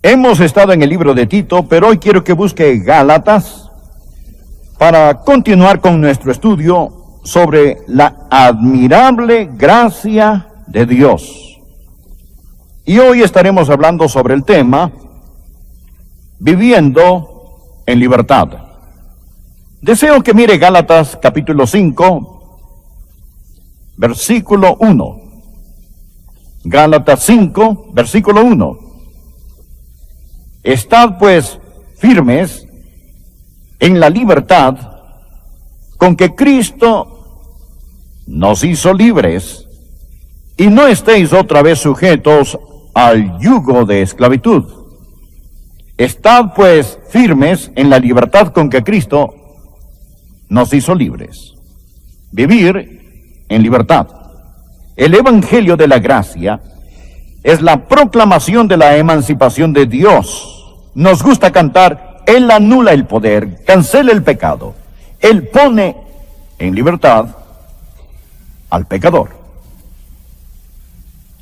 Hemos estado en el libro de Tito, pero hoy quiero que busque Gálatas para continuar con nuestro estudio sobre la admirable gracia de Dios. Y hoy estaremos hablando sobre el tema viviendo en libertad. Deseo que mire Gálatas capítulo 5, versículo 1. Gálatas 5, versículo 1. Estad pues firmes en la libertad con que Cristo nos hizo libres, y no estéis otra vez sujetos al yugo de esclavitud. Estad pues firmes en la libertad con que Cristo nos hizo libres. Vivir en libertad. El Evangelio de la Gracia es la proclamación de la emancipación de Dios. Nos gusta cantar: Él anula el poder, cancela el pecado. Él pone en libertad al pecador.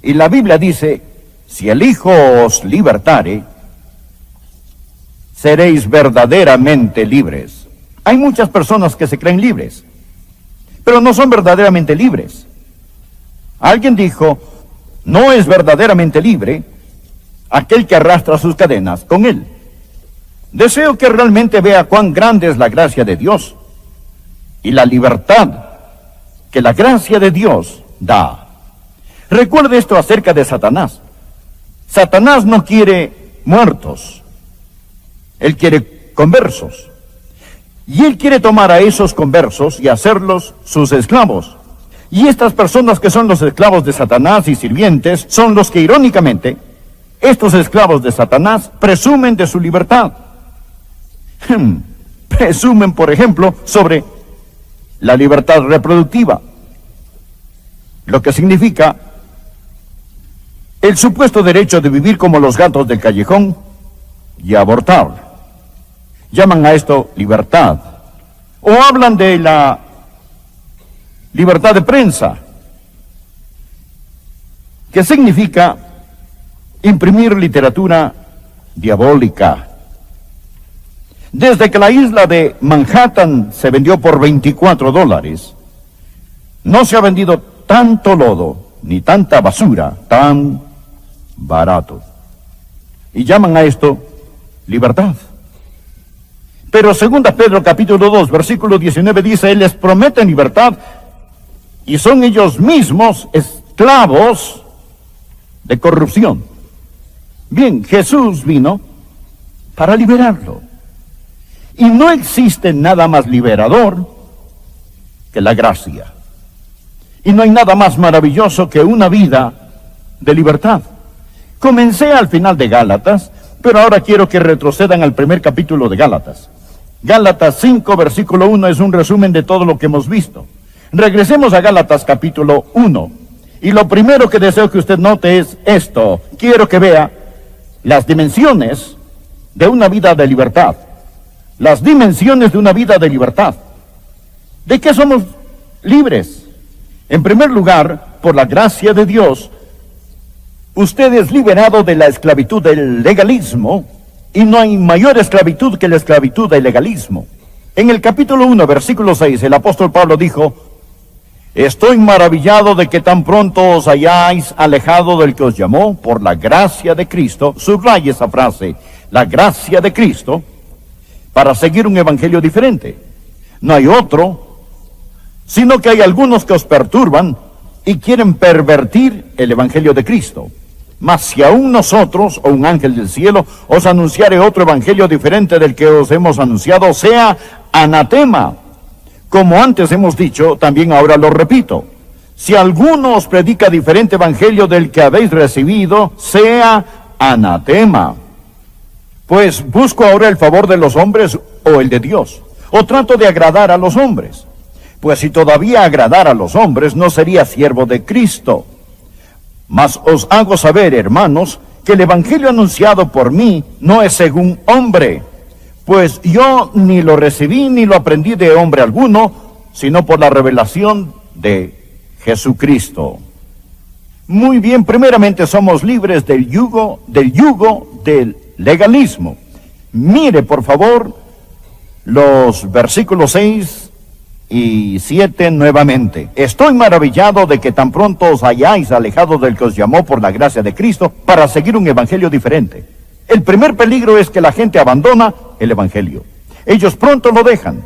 Y la Biblia dice: si el Hijo os libertare, seréis verdaderamente libres. Hay muchas personas que se creen libres, pero no son verdaderamente libres. Alguien dijo: no es verdaderamente libre aquel que arrastra sus cadenas con él. Deseo que realmente vea cuán grande es la gracia de Dios y la libertad que la gracia de Dios da. Recuerde esto acerca de Satanás. Satanás no quiere muertos, él quiere conversos. Y él quiere tomar a esos conversos y hacerlos sus esclavos. Y estas personas que son los esclavos de Satanás y sirvientes son los que, irónicamente, estos esclavos de Satanás presumen de su libertad. Presumen, por ejemplo, sobre la libertad reproductiva, lo que significa el supuesto derecho de vivir como los gatos del callejón y abortar. Llaman a esto libertad. O hablan de la libertad de prensa, que significa imprimir literatura diabólica. Desde que la isla de Manhattan se vendió por $24, no se ha vendido tanto lodo ni tanta basura tan barato. Y llaman a esto libertad. Pero 2 Pedro capítulo 2, versículo 19 dice: Él les promete libertad y son ellos mismos esclavos de corrupción. Bien, Jesús vino para liberarlo. Y no existe nada más liberador que la gracia. Y no hay nada más maravilloso que una vida de libertad. Comencé al final de Gálatas, pero ahora quiero que retrocedan al primer capítulo de Gálatas. Gálatas 5, versículo 1 es un resumen de todo lo que hemos visto. Regresemos a Gálatas capítulo 1. Y lo primero que deseo que usted note es esto. Quiero que vea las dimensiones de una vida de libertad. Las dimensiones de una vida de libertad. ¿De qué somos libres? En primer lugar, por la gracia de Dios, usted es liberado de la esclavitud del legalismo, y no hay mayor esclavitud que la esclavitud del legalismo. En el capítulo 1, versículo 6, el apóstol Pablo dijo: estoy maravillado de que tan pronto os hayáis alejado del que os llamó por la gracia de Cristo. Subraye esa frase, la gracia de Cristo, para seguir un evangelio diferente. No hay otro, sino que hay algunos que os perturban y quieren pervertir el evangelio de Cristo. Mas si aún nosotros, o un ángel del cielo, os anunciare otro evangelio diferente del que os hemos anunciado, sea anatema. Como antes hemos dicho, también ahora lo repito: si alguno os predica diferente evangelio del que habéis recibido, sea anatema. Pues busco ahora el favor de los hombres o el de Dios, o trato de agradar a los hombres. Pues si todavía agradara a los hombres, no sería siervo de Cristo. Mas os hago saber, hermanos, que el evangelio anunciado por mí no es según hombre, pues yo ni lo recibí ni lo aprendí de hombre alguno, sino por la revelación de Jesucristo. Muy bien, primeramente somos libres del yugo de legalismo. Mire, por favor, los versículos 6 y 7 nuevamente. Estoy maravillado de que tan pronto os hayáis alejado del que os llamó por la gracia de Cristo para seguir un evangelio diferente. El primer peligro es que la gente abandona el evangelio. Ellos pronto lo dejan.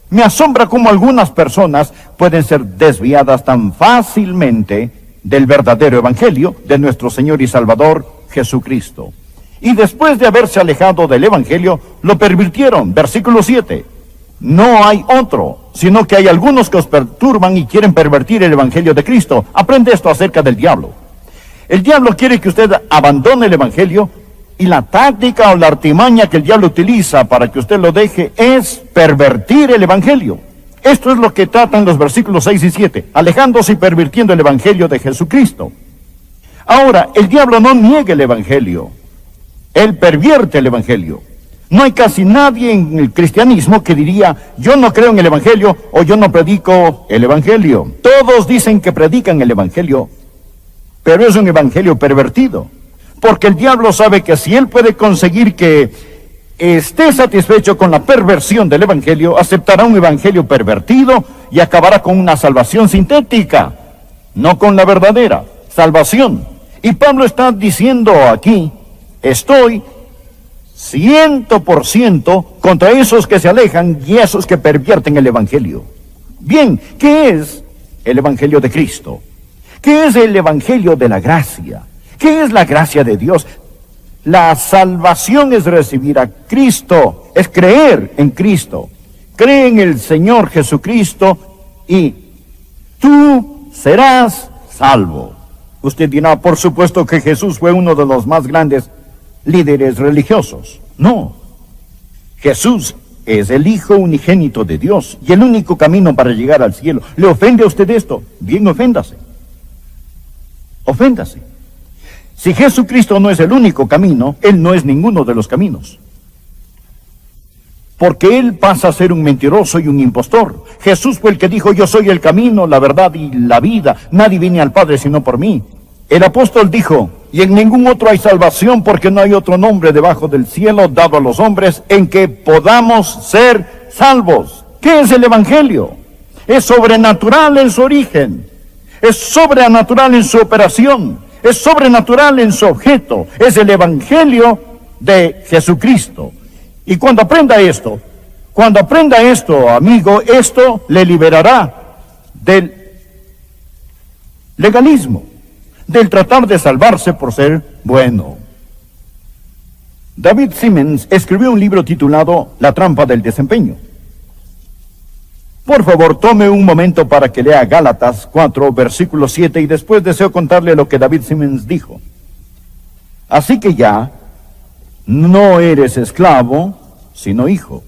Me asombra cómo algunas personas pueden ser desviadas tan fácilmente del verdadero evangelio de nuestro Señor y Salvador Jesucristo. Y después de haberse alejado del evangelio, lo pervirtieron. Versículo 7. No hay otro, sino que hay algunos que os perturban y quieren pervertir el evangelio de Cristo. Aprende esto acerca del diablo. El diablo quiere que usted abandone el evangelio, y la táctica o la artimaña que el diablo utiliza para que usted lo deje es pervertir el evangelio. Esto es lo que tratan los versículos 6 y 7, alejándose y pervirtiendo el evangelio de Jesucristo. Ahora, el diablo no niega el evangelio, él pervierte el evangelio. No hay casi nadie en el cristianismo que diría, yo no creo en el evangelio o yo no predico el evangelio. Todos dicen que predican el evangelio, pero es un evangelio pervertido. Porque el diablo sabe que si él puede conseguir que esté satisfecho con la perversión del evangelio, aceptará un evangelio pervertido y acabará con una salvación sintética, no con la verdadera salvación. Y Pablo está diciendo aquí, estoy 100% contra esos que se alejan y esos que pervierten el evangelio. Bien, ¿qué es el evangelio de Cristo? ¿Qué es el evangelio de la gracia? ¿Qué es la gracia de Dios? La salvación es recibir a Cristo, es creer en Cristo. Cree en el Señor Jesucristo y tú serás salvo. Usted dirá, por supuesto que Jesús fue uno de los más grandes líderes religiosos. No. Jesús es el Hijo unigénito de Dios y el único camino para llegar al cielo. ¿Le ofende a usted esto? Bien, oféndase. Oféndase. Si Jesucristo no es el único camino, Él no es ninguno de los caminos. Porque Él pasa a ser un mentiroso y un impostor. Jesús fue el que dijo, yo soy el camino, la verdad y la vida. Nadie viene al Padre sino por mí. El apóstol dijo, y en ningún otro hay salvación porque no hay otro nombre debajo del cielo dado a los hombres en que podamos ser salvos. ¿Qué es el evangelio? Es sobrenatural en su origen. Es sobrenatural en su operación. Es sobrenatural en su objeto. Es el evangelio de Jesucristo. Y cuando aprenda esto, amigo, esto le liberará del legalismo, del tratar de salvarse por ser bueno. David Simmons escribió un libro titulado La trampa del desempeño. Por favor, tome un momento para que lea Gálatas 4, versículo 7, y después deseo contarle lo que David Simmons dijo. Así que ya no eres esclavo, sino hijo.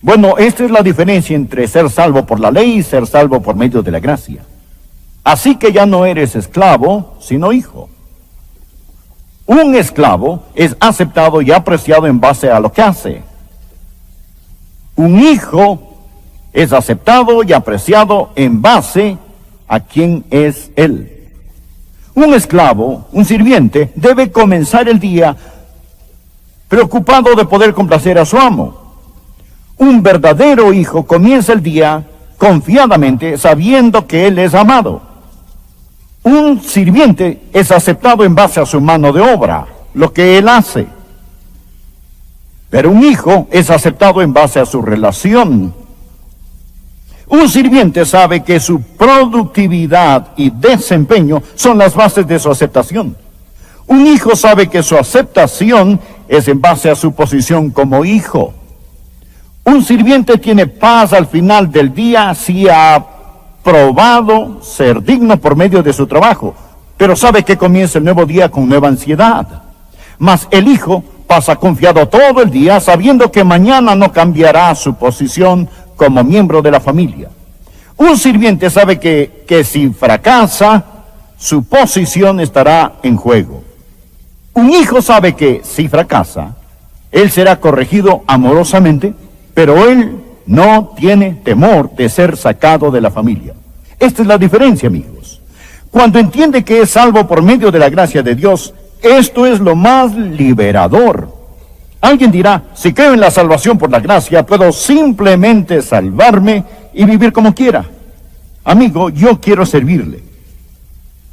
Bueno, esta es la diferencia entre ser salvo por la ley y ser salvo por medio de la gracia. Así que ya no eres esclavo, sino hijo. Un esclavo es aceptado y apreciado en base a lo que hace. Un hijo es aceptado y apreciado en base a quién es él. Un esclavo, un sirviente, debe comenzar el día preocupado de poder complacer a su amo. Un verdadero hijo comienza el día confiadamente sabiendo que él es amado. Un sirviente es aceptado en base a su mano de obra, lo que él hace. Pero un hijo es aceptado en base a su relación. Un sirviente sabe que su productividad y desempeño son las bases de su aceptación. Un hijo sabe que su aceptación es en base a su posición como hijo. Un sirviente tiene paz al final del día si ha probado ser digno por medio de su trabajo, pero sabe que comienza el nuevo día con nueva ansiedad. Mas el hijo pasa confiado todo el día sabiendo que mañana no cambiará su posición como miembro de la familia. Un sirviente sabe que si fracasa, su posición estará en juego. Un hijo sabe que si fracasa, él será corregido amorosamente, pero él no tiene temor de ser sacado de la familia. Esta es la diferencia, amigos. Cuando entiende que es salvo por medio de la gracia de Dios, esto es lo más liberador. Alguien dirá, si creo en la salvación por la gracia, puedo simplemente salvarme y vivir como quiera. Amigo, yo quiero servirle.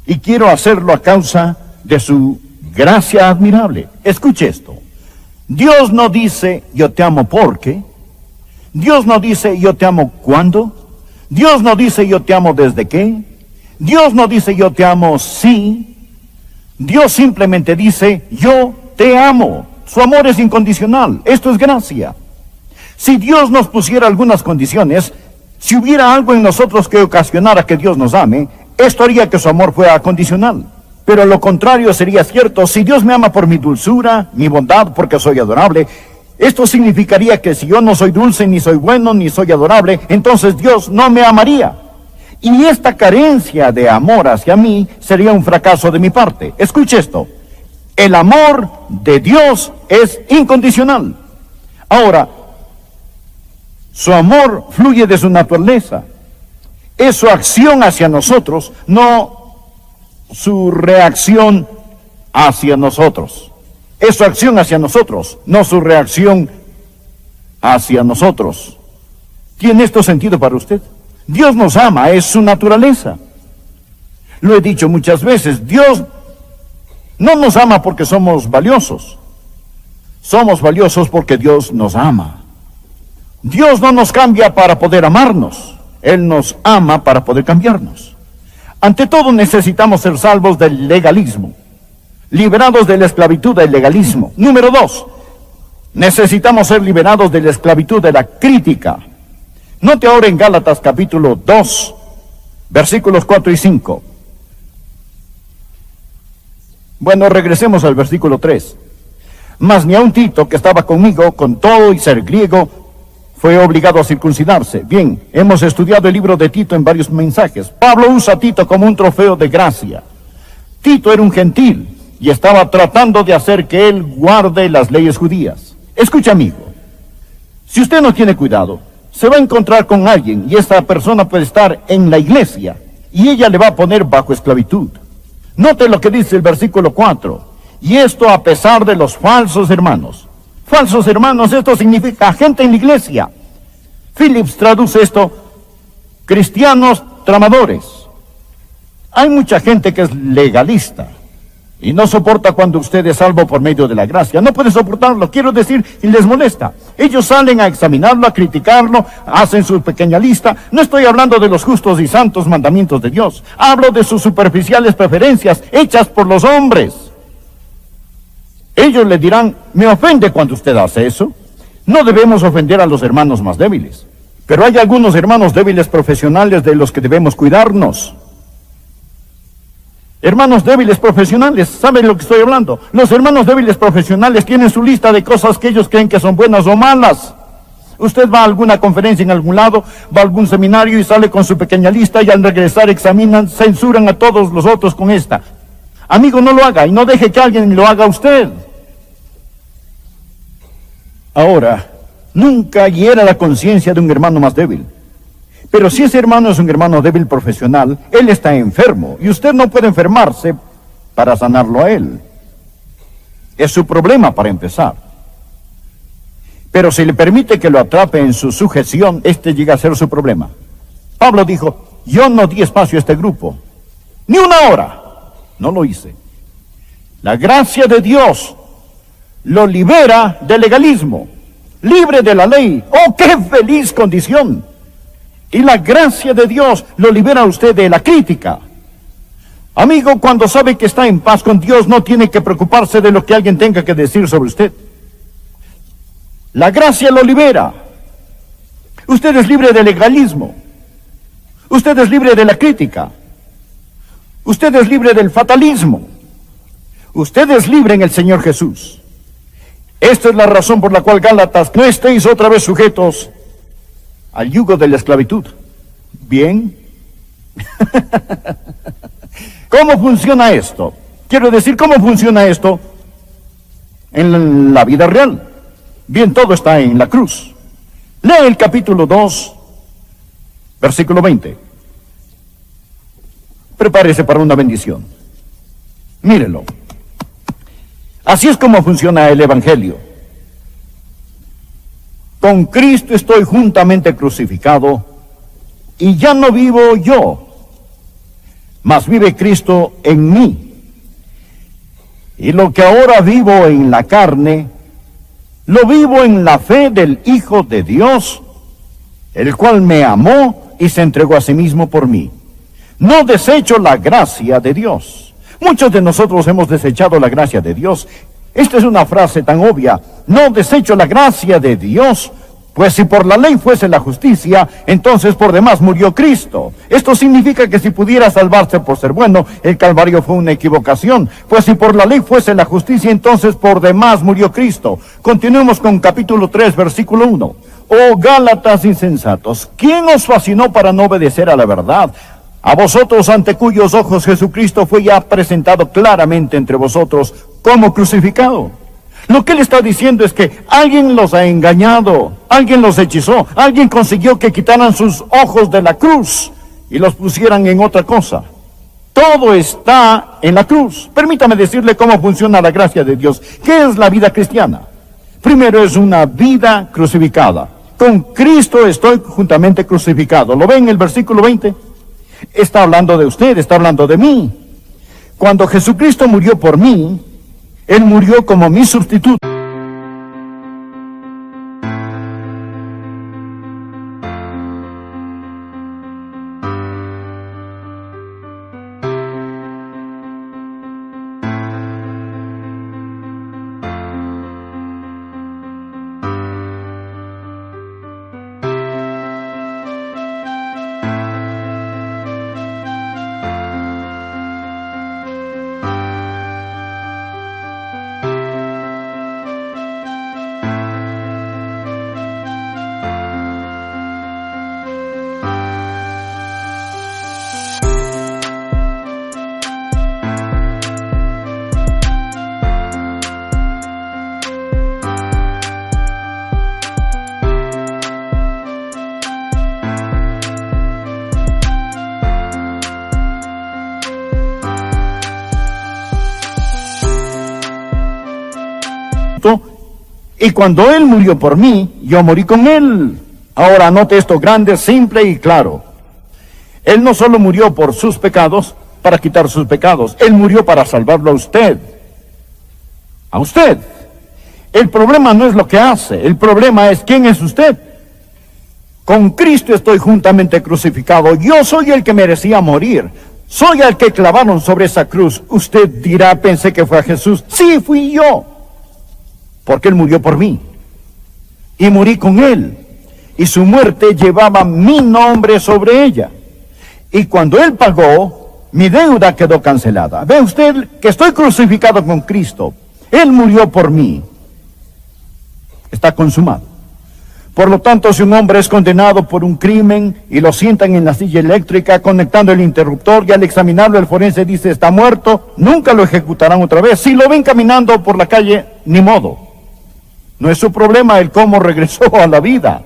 Y quiero hacerlo a causa de su gracia admirable. Escuche esto. Dios no dice, yo te amo porque. Dios no dice, yo te amo cuándo. Dios no dice, yo te amo desde qué. Dios no dice, yo te amo si. Dios simplemente dice, yo te amo. Su amor es incondicional. Esto es gracia. Si Dios nos pusiera algunas condiciones, si hubiera algo en nosotros que ocasionara que Dios nos ame, esto haría que su amor fuera condicional. Pero lo contrario sería cierto. Si Dios me ama por mi dulzura, mi bondad, porque soy adorable, esto significaría que si yo no soy dulce, ni soy bueno, ni soy adorable, entonces Dios no me amaría. Y esta carencia de amor hacia mí sería un fracaso de mi parte. Escuche esto. El amor de Dios es incondicional. Ahora, su amor fluye de su naturaleza. Es su acción hacia nosotros, no su reacción hacia nosotros. Es su acción hacia nosotros, no su reacción hacia nosotros. ¿Tiene esto sentido para usted? Dios nos ama, es su naturaleza. Lo he dicho muchas veces, Dios no nos ama porque somos valiosos. Somos valiosos porque Dios nos ama. Dios no nos cambia para poder amarnos. Él nos ama para poder cambiarnos. Ante todo necesitamos ser salvos del legalismo, liberados de la esclavitud del legalismo. Número 2, necesitamos ser liberados de la esclavitud de la crítica. Note ahora en Gálatas capítulo 2, versículos 4 y 5. Bueno, regresemos al versículo 3. Mas ni aun Tito, que estaba conmigo, con todo y ser griego, fue obligado a circuncidarse. Bien, hemos estudiado el libro de Tito en varios mensajes. Pablo usa a Tito como un trofeo de gracia. Tito era un gentil y estaba tratando de hacer que él guarde las leyes judías. Escucha, amigo, si usted no tiene cuidado, se va a encontrar con alguien y esta persona puede estar en la iglesia y ella le va a poner bajo esclavitud. Note lo que dice el versículo 4. Y esto a pesar de los falsos hermanos. Falsos hermanos, esto significa gente en la iglesia. Phillips traduce esto, cristianos tramadores. Hay mucha gente que es legalista y no soporta cuando usted es salvo por medio de la gracia. No puede soportarlo, quiero decir, y les molesta. Ellos salen a examinarlo, a criticarlo, hacen su pequeña lista. No estoy hablando de los justos y santos mandamientos de Dios. Hablo de sus superficiales preferencias hechas por los hombres. Ellos le dirán, me ofende cuando usted hace eso. No debemos ofender a los hermanos más débiles. Pero hay algunos hermanos débiles profesionales de los que debemos cuidarnos. Hermanos débiles profesionales, ¿saben de lo que estoy hablando? Los hermanos débiles profesionales tienen su lista de cosas que ellos creen que son buenas o malas. Usted va a alguna conferencia en algún lado, va a algún seminario y sale con su pequeña lista y al regresar examinan, censuran a todos los otros con esta. Amigo, no lo haga y no deje que alguien lo haga a usted. Ahora, nunca hiera la conciencia de un hermano más débil. Pero si ese hermano es un hermano débil profesional, él está enfermo y usted no puede enfermarse para sanarlo a él. Es su problema para empezar. Pero si le permite que lo atrape en su sujeción, este llega a ser su problema. Pablo dijo, yo no di espacio a este grupo, ni una hora. No lo hice. La gracia de Dios lo libera del legalismo, libre de la ley. ¡Oh, qué feliz condición! Y la gracia de Dios lo libera a usted de la crítica. Amigo, cuando sabe que está en paz con Dios, no tiene que preocuparse de lo que alguien tenga que decir sobre usted. La gracia lo libera. Usted es libre del legalismo. Usted es libre de la crítica. Usted es libre del fatalismo. Usted es libre en el Señor Jesús. Esta es la razón por la cual, Gálatas, no estéis otra vez sujetos al yugo de la esclavitud. Bien. ¿Cómo funciona esto? Quiero decir, ¿cómo funciona esto en la vida real? Bien, todo está en la cruz. Lee el capítulo 2, versículo 20. Prepárese para una bendición. Mírelo. Así es como funciona el Evangelio. Con Cristo estoy juntamente crucificado, y ya no vivo yo, mas vive Cristo en mí. Y lo que ahora vivo en la carne, lo vivo en la fe del Hijo de Dios, el cual me amó y se entregó a sí mismo por mí. No desecho la gracia de Dios. Muchos de nosotros hemos desechado la gracia de Dios. Esta es una frase tan obvia. No desecho la gracia de Dios, pues si por la ley fuese la justicia, entonces por demás murió Cristo. Esto significa que si pudiera salvarse por ser bueno, el Calvario fue una equivocación. Pues si por la ley fuese la justicia, entonces por demás murió Cristo. Continuemos con capítulo 3, versículo 1. Oh Gálatas insensatos, ¿quién os fascinó para no obedecer a la verdad? A vosotros, ante cuyos ojos Jesucristo fue ya presentado claramente entre vosotros como crucificado. Lo que él está diciendo es que alguien los ha engañado, alguien los hechizó, alguien consiguió que quitaran sus ojos de la cruz y los pusieran en otra cosa. Todo está en la cruz. Permítame decirle cómo funciona la gracia de Dios. ¿Qué es la vida cristiana? Primero, es una vida crucificada. Con Cristo estoy juntamente crucificado. ¿Lo ven en el versículo 20? Está hablando de usted, está hablando de mí. Cuando Jesucristo murió por mí, Él murió como mi sustituto. Y cuando Él murió por mí, yo morí con Él. Ahora note esto grande, simple y claro. Él no solo murió por sus pecados, para quitar sus pecados. Él murió para salvarlo a usted. A usted. El problema no es lo que hace, el problema es quién es usted. Con Cristo estoy juntamente crucificado. Yo soy el que merecía morir. Soy el que clavaron sobre esa cruz. Usted dirá, pensé que fue a Jesús. Sí, fui yo. Porque Él murió por mí. Y morí con Él. Y su muerte llevaba mi nombre sobre ella. Y cuando Él pagó, mi deuda quedó cancelada. Ve usted que estoy crucificado con Cristo. Él murió por mí. Está consumado. Por lo tanto, si un hombre es condenado por un crimen y lo sientan en la silla eléctrica conectando el interruptor y al examinarlo el forense dice está muerto, nunca lo ejecutarán otra vez. Si lo ven caminando por la calle, ni modo. No es su problema el cómo regresó a la vida.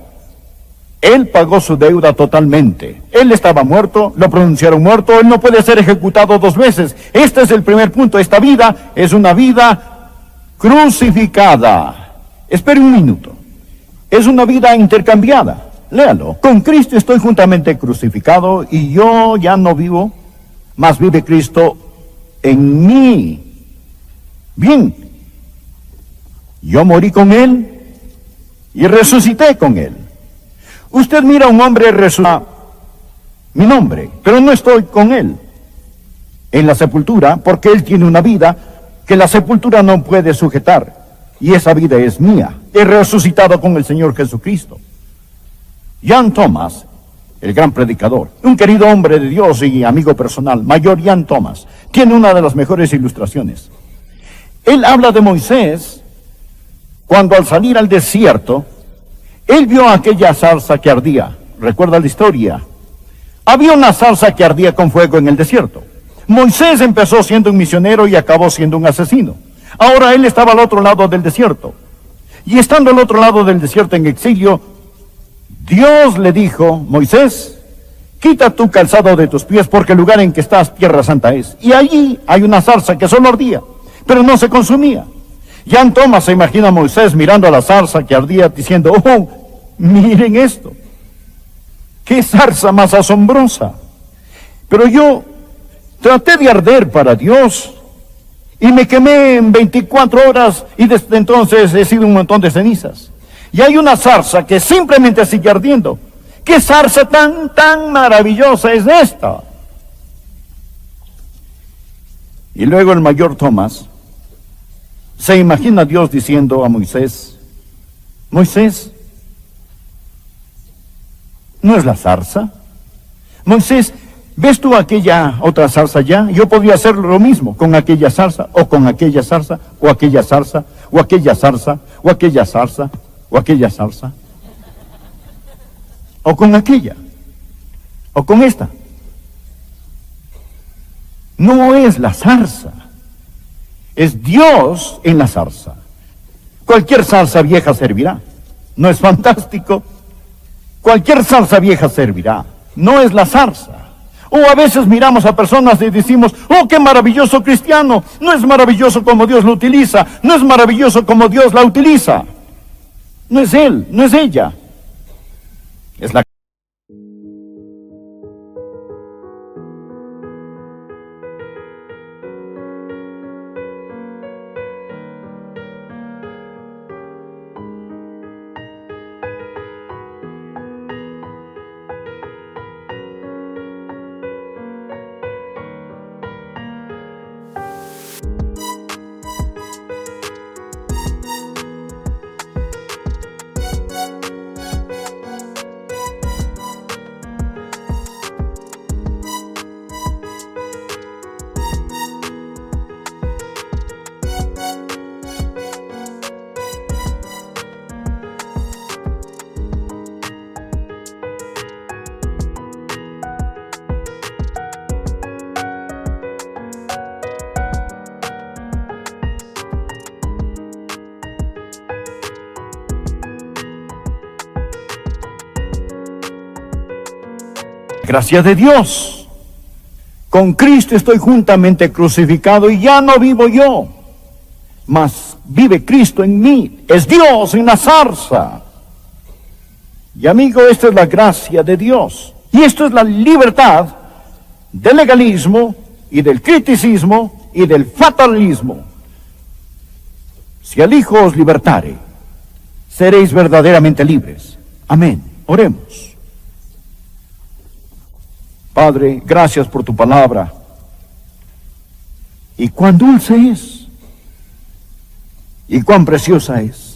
Él pagó su deuda totalmente. Él estaba muerto, lo pronunciaron muerto, él no puede ser ejecutado dos veces. Este es el primer punto. Esta vida es una vida crucificada. Espere un minuto. Es una vida intercambiada. Léalo. Con Cristo estoy juntamente crucificado y yo ya no vivo, mas vive Cristo en mí. Bien. Yo morí con Él y resucité con Él. Usted mira a un hombre resucitado, mi nombre, pero no estoy con Él en la sepultura, porque Él tiene una vida que la sepultura no puede sujetar, y esa vida es mía. He resucitado con el Señor Jesucristo. Jan Thomas, el gran predicador, un querido hombre de Dios y amigo personal, Mayor Jan Thomas, tiene una de las mejores ilustraciones. Él habla de Moisés cuando al salir al desierto, él vio aquella zarza que ardía. ¿Recuerda la historia? Había una zarza que ardía con fuego en el desierto. Moisés empezó siendo un misionero y acabó siendo un asesino. Ahora él estaba al otro lado del desierto. Y estando al otro lado del desierto en exilio, Dios le dijo, Moisés, quita tu calzado de tus pies porque el lugar en que estás, tierra santa es. Y allí hay una zarza que solo ardía, pero no se consumía. Jan Thomas se imagina a Moisés mirando a la zarza que ardía diciendo, oh, Miren esto. ¡Qué zarza más asombrosa! Pero yo traté de arder para Dios y me quemé en 24 horas y desde entonces he sido un montón de cenizas. Y hay una zarza que simplemente sigue ardiendo. ¿Qué zarza tan maravillosa es esta? Y luego el mayor Tomás se imagina a Dios diciendo a Moisés, Moisés, ¿no es la zarza? Moisés, ¿ves tú aquella otra zarza allá? Yo podría hacer lo mismo con aquella zarza, o con aquella zarza, o aquella zarza, o aquella zarza, o aquella zarza, o aquella zarza, o con aquella, o con esta. No es la zarza, es Dios en la zarza. Cualquier zarza vieja servirá. ¿No es fantástico? Cualquier zarza vieja servirá. No es la zarza. O a veces miramos a personas y decimos, oh, qué maravilloso cristiano. No es maravilloso como Dios lo utiliza. No es maravilloso como Dios la utiliza. No es él, no es ella. Es la... Gracia de Dios. Con Cristo estoy juntamente crucificado y ya no vivo yo, mas vive Cristo en mí. Es Dios en la zarza. Y amigo, esta es la gracia de Dios. Y esto es la libertad del legalismo y del criticismo y del fatalismo. Si el Hijo os libertare, seréis verdaderamente libres. Amén. Oremos. Padre, gracias por tu palabra. Y cuán dulce es. Y cuán preciosa es.